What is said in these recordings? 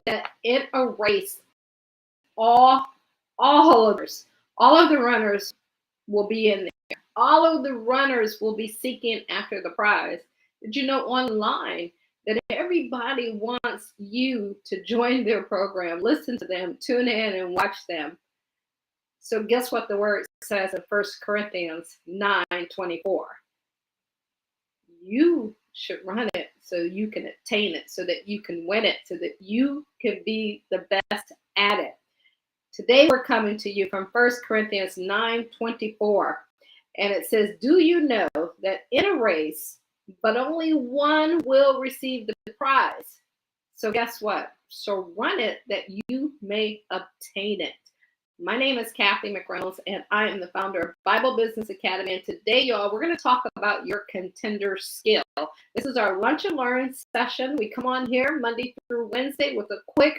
that in a race, all all of the runners will be in there. All of the runners will be seeking after the prize. Did you know online that everybody wants you to join their program, listen to them, tune in and watch them? So guess what the word says in 1 Corinthians 9:24? You should run it so you can attain it, so that you can win it, so that you can be the best at it. Today we're coming to you from 1 Corinthians 9:24. And it says, do you know that in a race, but only one will receive the prize? So guess what? So run it that you may obtain it. My name is Cathy McReynolds, and I am the founder of Bible Business Academy. And today, y'all, we're going to talk about your contender skill. This is our lunch and learn session. We come on here Monday through Wednesday with a quick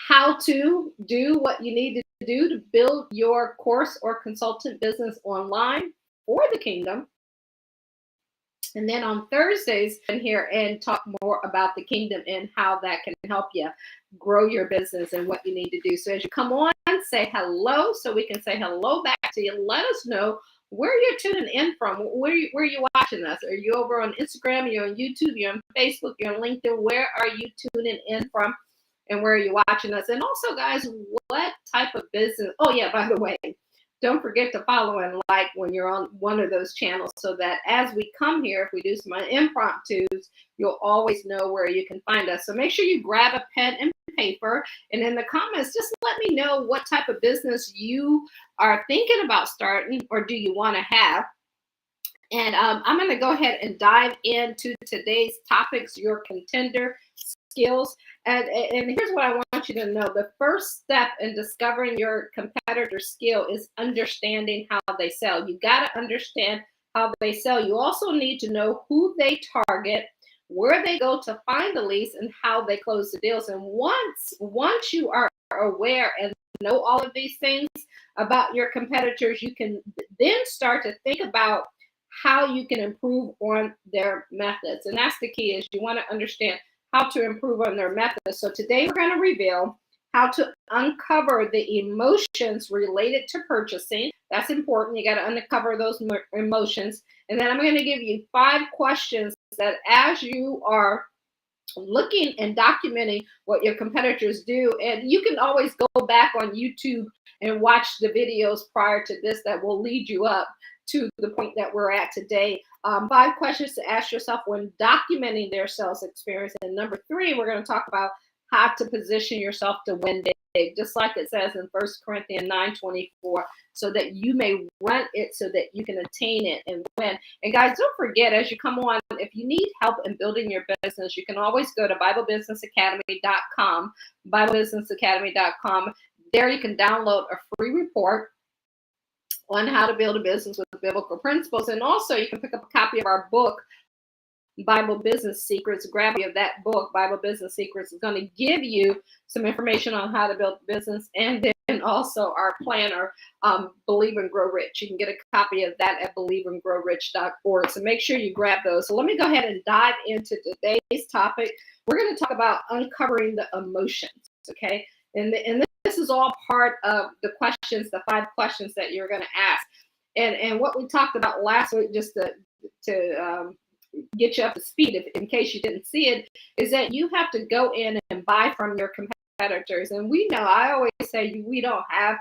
how to do what you need to do to build your course or consultant business online for the kingdom. And then on Thursdays, I'm here and talk more about the kingdom and how that can help you grow your business and what you need to do. So as you come on, say hello so we can say hello back to you. Let us know where you're tuning in from. Where are you watching us? Are you over on Instagram? You're on YouTube? You're on Facebook? You're on LinkedIn? Where are you tuning in from? And where are you watching us? And also, guys, what type of business? Oh, yeah, by the way, don't forget to follow and like when you're on one of those channels so that as we come here, if we do some impromptus, you'll always know where you can find us. So make sure you grab a pen and paper. And in the comments, just let me know what type of business you are thinking about starting or do you want to have. And I'm going to go ahead and dive into today's topics, your contender skills. And here's what I want you to know. The first step in discovering your competitor skill is understanding how they sell. You got to understand how they sell. You also need to know who they target, where they go to find the leads, and how they close the deals. And once you are aware and know all of these things about your competitors, you can then start to think about how you can improve on their methods. And that's the key, is you want to understand how to improve on their methods. So today we're going to reveal how to uncover the emotions related to purchasing. That's important. You got to uncover those emotions. And then I'm going to give you 5 questions that as you are looking and documenting what your competitors do, and you can always go back on YouTube and watch the videos prior to this that will lead you up to the point that we're at today. 5 questions to ask yourself when documenting their sales experience. And number 3, we're going to talk about how to position yourself to win big, just like it says in 1 Corinthians 9:24, so that you may run it so that you can attain it and win. And guys, don't forget, as you come on, if you need help in building your business, you can always go to BibleBusinessAcademy.com, BibleBusinessAcademy.com. There you can download a free report on how to build a business with biblical principles. And also you can pick up a copy of our book, Bible Business Secrets. Grab you of that book, Bible Business Secrets. It's going to give you some information on how to build a business. And then also our planner, Believe and Grow Rich. You can get a copy of that at believeandgrowrich.org. So make sure you grab those. So let me go ahead and dive into today's topic. We're going to talk about uncovering the emotions, okay? And this is all part of the questions, the 5 questions that you're going to ask. And what we talked about last week, just to get you up to speed, in case you didn't see it, is that you have to go in and buy from your competitors. And we know, I always say, we don't have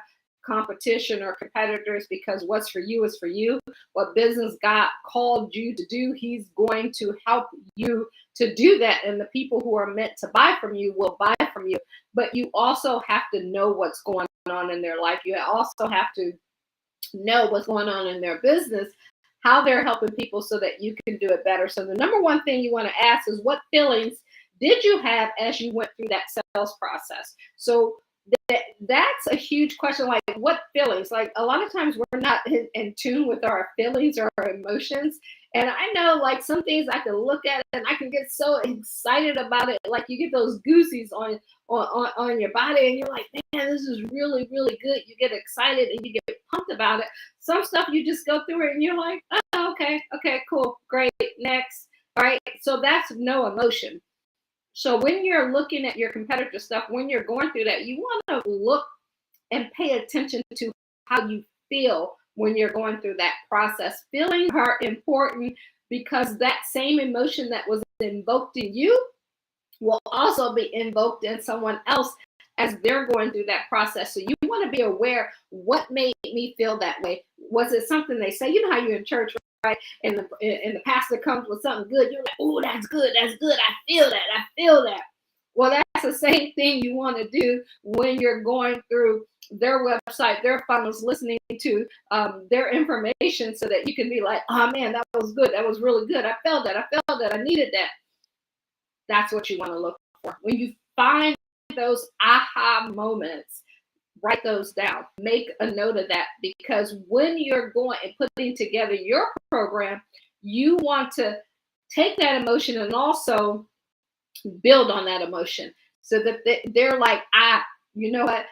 competition or competitors, because what's for you is for you. What business God called you to do, he's going to help you to do that. And the people who are meant to buy from you will buy from you. But you also have to know what's going on in their life. You also have to know what's going on in their business, how they're helping people, so that you can do it better. So the number one thing you want to ask is, what feelings did you have as you went through that sales process? So that's a huge question. Like, what feelings? Like, a lot of times we're not in tune with our feelings or our emotions. And I know, like, some things I can look at and I can get so excited about it. Like, you get those goosies on your body, and you're like, man, this is really, really good. You get excited and you get pumped about it. Some stuff you just go through it and you're like, oh, okay, cool, great, next. All right. So that's no emotion. So when you're looking at your competitor stuff, when you're going through that, you want to look and pay attention to how you feel when you're going through that process. Feelings are important because that same emotion that was invoked in you will also be invoked in someone else as they're going through that process. So you want to be aware, what made me feel that way? Was it something they say? You know how you're in church, right? And the pastor comes with something good. You're like, oh, that's good. That's good. I feel that. I feel that. Well, that's the same thing you want to do when you're going through their website, their funnels, listening to their information, so that you can be like, oh man, that was good. That was really good. I felt that. I felt that. I needed that. That's what you want to look for. When you find those aha moments, write those down. Make a note of that, because when you're going and putting together your program, you want to take that emotion and also build on that emotion, so that they're like, you know what?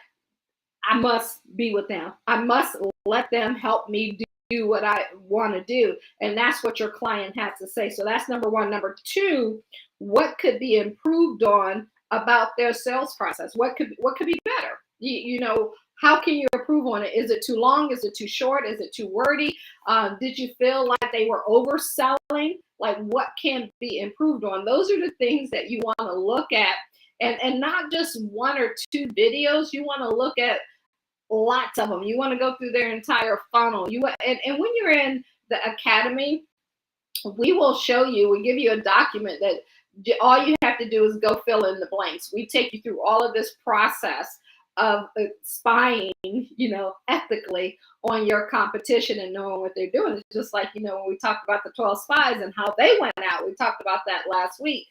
I must be with them. I must let them help me do what I want to do. And that's what your client has to say. So that's number one. Number two, what could be improved on about their sales process? What could be better? You know, how can you improve on it? Is it too long? Is it too short? Is it too wordy? Did you feel like they were overselling? Like, what can be improved on? Those are the things that you want to look at. And not just one or two videos. You want to look at lots of them. You want to go through their entire funnel. And when you're in the academy, we will show you, we give you a document that all you have to do is go fill in the blanks. We take you through all of this process of spying, you know, ethically on your competition and knowing what they're doing. It's just like, you know, when we talked about the 12 spies and how they went out, we talked about that last week.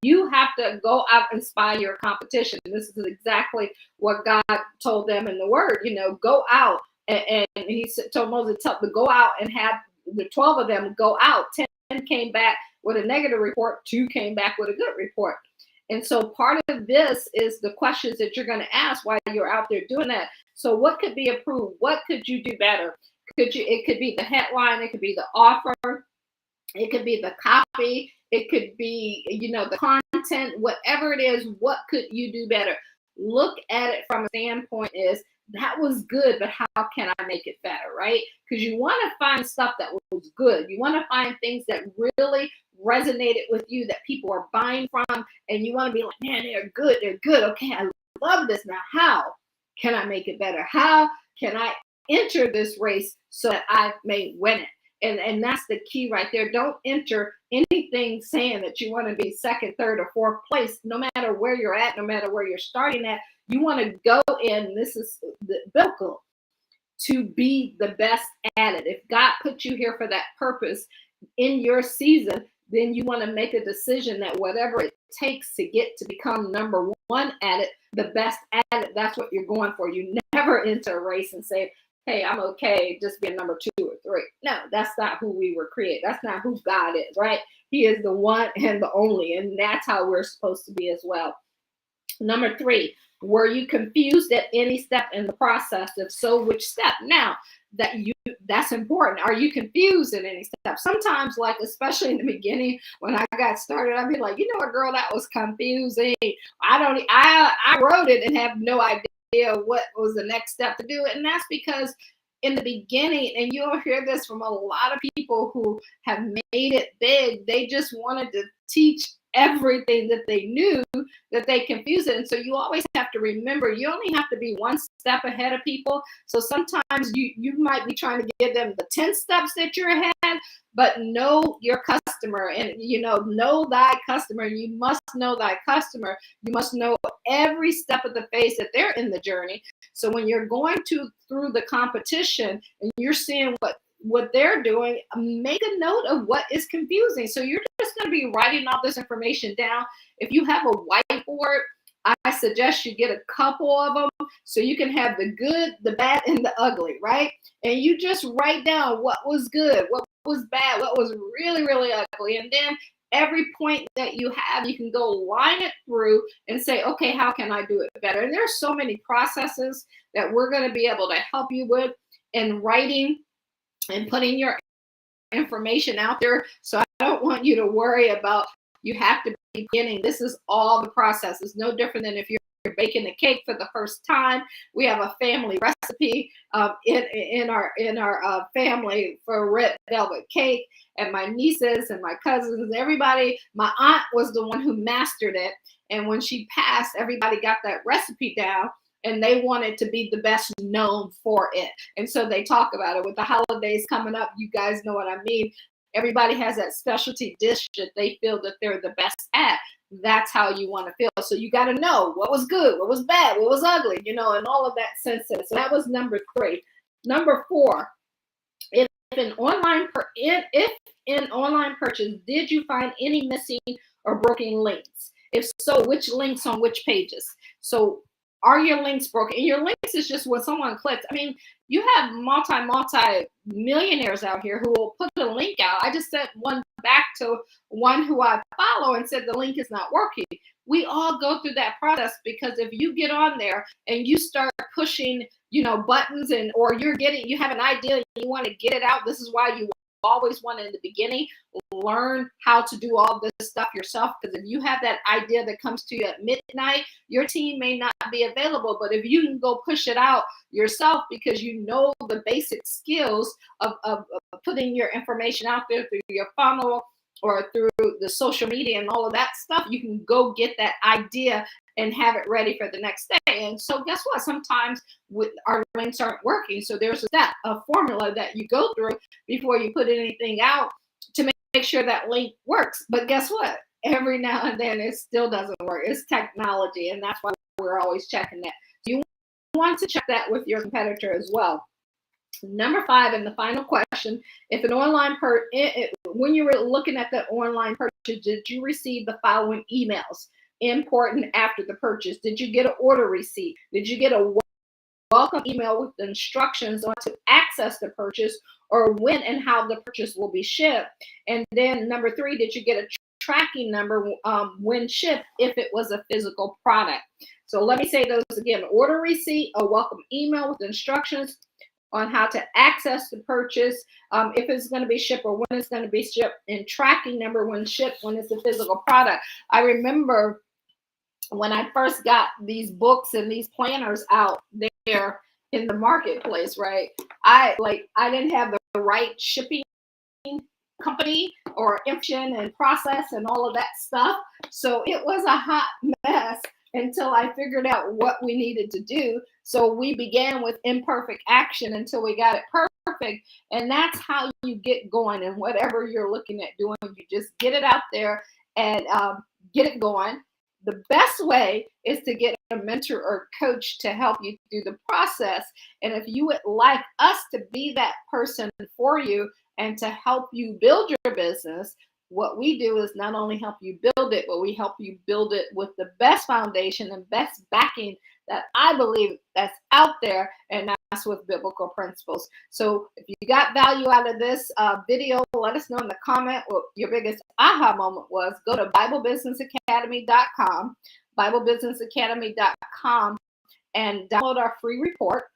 You have to go out and spy your competition. And this is exactly what God told them in the word, you know, go out. And he told Moses to go out and have the 12 of them go out. 10 came back with a negative report, 2 came back with a good report. And so part of this is the questions that you're going to ask while you're out there doing that. So what could be improved? What could you do better? It could be the headline, it could be the offer, it could be the copy, it could be, you know, the content, whatever it is, what could you do better? Look at it from a standpoint is, that was good, but how can I make it better, right? Because you want to find stuff that was good. You want to find things that really resonated with you, that people are buying from, and you want to be like, man, they're good. They're good. Okay, I love this. Now, how can I make it better? How can I enter this race so that I may win it? And that's the key right there. Don't enter anything saying that you want to be second, third, or fourth place, no matter where you're at, no matter where you're starting at. You want to go in, this is the biblical, to be the best at it. If God put you here for that purpose in your season, then you want to make a decision that whatever it takes to get to become number one at it, the best at it, that's what you're going for. You never enter a race and say, hey, I'm okay just being number 2 or 3. No, that's not who we were created. That's not who God is, right? He is the one and the only, and that's how we're supposed to be as well. Number 3, were you confused at any step in the process? If so, which step? Now, that's important. Are you confused at any step? Sometimes, like, especially in the beginning when I got started, I'd be like, you know what, girl, that was confusing. I wrote it and have no idea what was the next step to do it. And that's because in the beginning, and you'll hear this from a lot of people who have made it big, they just wanted to teach everything that they knew, that they confused it. And so you always have to remember, you only have to be one step ahead of people. So sometimes you might be trying to give them the 10 steps that you're ahead, but know your customer, and know thy customer. You must know thy customer. You must know every step of the phase that they're in the journey. So when you're going through the competition and you're seeing what they're doing, make a note of what is confusing. So you're just going to be writing all this information down. If you have a whiteboard, I suggest you get a couple of them so you can have the good, the bad, and the ugly, right? And you just write down what was good, what was bad, what was really, really ugly. And then every point that you have, you can go line it through and say, okay, how can I do it better? And there's so many processes that we're going to be able to help you with in writing and putting your information out there. So I don't want you to worry about, you have to beginning. This is all the process. It's no different than if you're baking a cake for the first time. We have a family recipe in our family for red velvet cake, and my nieces and my cousins, everybody. My aunt was the one who mastered it, and when she passed, everybody got that recipe down, and they wanted to be the best known for it. And so they talk about it. With the holidays coming up, you guys know what I mean. Everybody has that specialty dish that they feel that they're the best at. That's how you want to feel. So you got to know what was good, what was bad, what was ugly, and all of that sense. So that was number 3. Number 4, if in online purchase, did you find any missing or broken links? If so, which links on which pages? So are your links broken? And your links is just when someone clicks. I mean, you have multi millionaires out here who will put a link out. I just sent one back to one who I follow and said the link is not working. We all go through that process, because if you get on there and you start pushing, buttons, or you have an idea and you want to get it out, this is why you always want in the beginning, learn how to do all this stuff yourself. Because if you have that idea that comes to you at midnight, your team may not be available. But if you can go push it out yourself, because you know the basic skills of putting your information out there through your funnel or through the social media and all of that stuff, you can go get that idea and have it ready for the next day. And so guess what? Sometimes our links aren't working. So there's a formula that you go through before you put anything out to make sure that link works. But guess what? Every now and then it still doesn't work. It's technology, and that's why we're always checking that. So you want to check that with your competitor as well. Number 5, and the final question: if an online when you were looking at the online purchase, did you receive the following emails? Important after the purchase. Did you get an order receipt? Did you get a welcome email with the instructions on to access the purchase, or when and how the purchase will be shipped? And then number 3, did you get a tracking number when shipped if it was a physical product? So let me say those again: order receipt, a welcome email with instructions on how to access the purchase, if it's going to be shipped or when it's going to be shipped, and tracking number when shipped when it's a physical product. I remember when I first got these books and these planners out there in the marketplace, right? I didn't have the right shipping company or information and process and all of that stuff. So it was a hot mess until I figured out what we needed to do. So we began with imperfect action until we got it perfect. And that's how you get going in whatever you're looking at doing. You just get it out there and get it going. The best way is to get a mentor or coach to help you through the process. And if you would like us to be that person for you and to help you build your business, what we do is not only help you build it, but we help you build it with the best foundation and best backing that I believe that's out there, and that's with biblical principles. So if you got value out of this video, let us know in the comment what your biggest aha moment was. Go to BibleBusinessAcademy.com, BibleBusinessAcademy.com, and download our free report.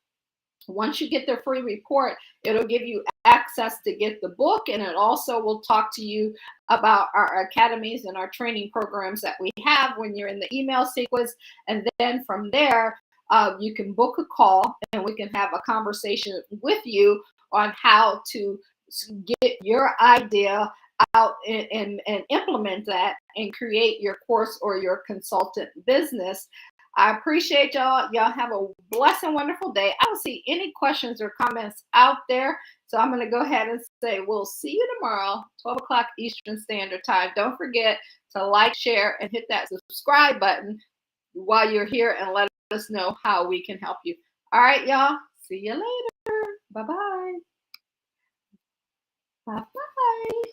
Once you get the free report, it'll give you access to get the book, and it also will talk to you about our academies and our training programs that we have when you're in the email sequence. And then from there, you can book a call and we can have a conversation with you on how to get your idea out and implement that and create your course or your consultant business. I appreciate y'all. Y'all have a blessed and wonderful day. I don't see any questions or comments out there. So I'm going to go ahead and say we'll see you tomorrow, 12 o'clock Eastern Standard Time. Don't forget to like, share, and hit that subscribe button while you're here, and let us know how we can help you. All right, y'all. See you later. Bye-bye. Bye-bye.